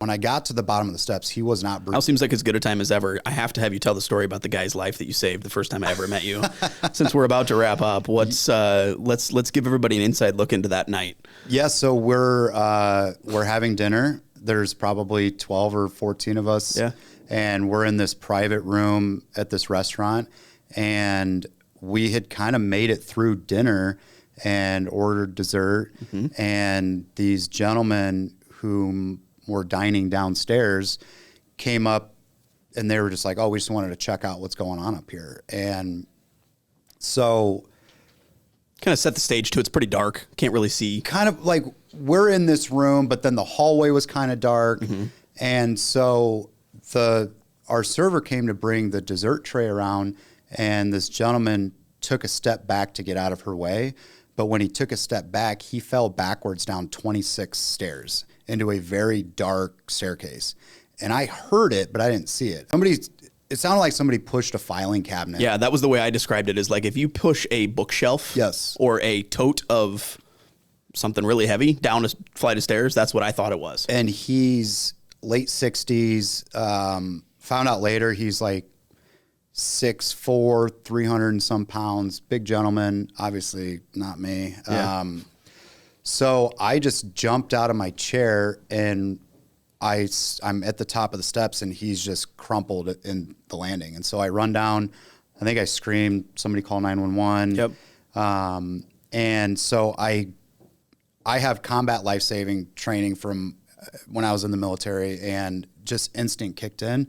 When I got to the bottom of the steps, he was not breathing. Now seems like as good a time as ever. I have to have you tell the story about the guy's life that you saved the first time I ever met you. Since we're about to wrap up, let's give everybody an inside look into that night. Yeah, so we're having dinner. There's probably 12 or 14 of us. Yeah. And we're in this private room at this restaurant, and we had kind of made it through dinner and ordered dessert. Mm-hmm. And these gentlemen who were dining downstairs came up, and they were just like, oh, we just wanted to check out what's going on up here. And so kind of set the stage too. It's pretty dark. Can't really see. Kind of like we're in this room, but then the hallway was kind of dark. Mm-hmm. And so our server came to bring the dessert tray around, and this gentleman took a step back to get out of her way. But when he took a step back, he fell backwards down 26 stairs into a very dark staircase. And I heard it, but I didn't see it. It sounded like somebody pushed a filing cabinet. Yeah, that was the way I described it, is like if you push a bookshelf, yes, or a tote of something really heavy down a flight of stairs, that's what I thought it was. And he's late 60s. Found out later he's like 6'4", 300 and some pounds, big gentleman, obviously not me. Yeah. So I just jumped out of my chair, and I'm at the top of the steps, and he's just crumpled in the landing. And so I run down. I think I screamed, somebody call 911. Yep. And so I have combat life-saving training from when I was in the military, and just instinct kicked in,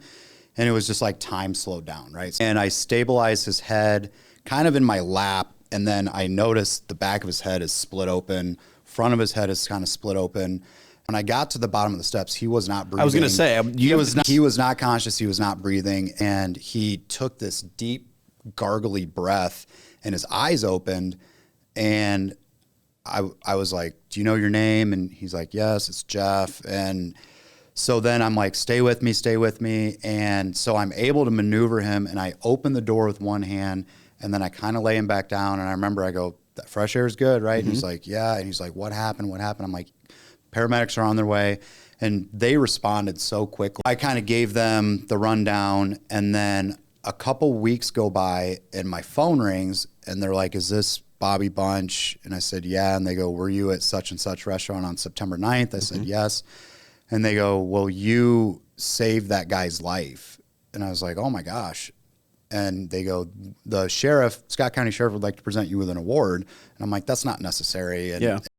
and it was just like time slowed down, right? And I stabilized his head kind of in my lap, and then I noticed the back of his head is split open, front of his head is kind of split open. When I got to the bottom of the steps, he was not breathing. I was going to say, he was not conscious. He was not breathing. And he took this deep, gargly breath, and his eyes opened. And I was like, do you know your name? And he's like, yes, it's Jeff. And so then I'm like, stay with me. And so I'm able to maneuver him, and I open the door with one hand, and then I kind of lay him back down. And I remember I go, that fresh air is good, right? Mm-hmm. And he's like, yeah. And he's like, what happened? I'm like, paramedics are on their way. And they responded so quickly. I kind of gave them the rundown, and then a couple weeks go by, and my phone rings, and they're like, is this Bobby Bunch? And I said, yeah. And they go, were you at such and such restaurant on September 9th? I said, yes. And they go, well, you saved that guy's life. And I was like, oh my gosh. And they go, the sheriff, Scott County Sheriff, would like to present you with an award. And I'm like, that's not necessary. And yeah.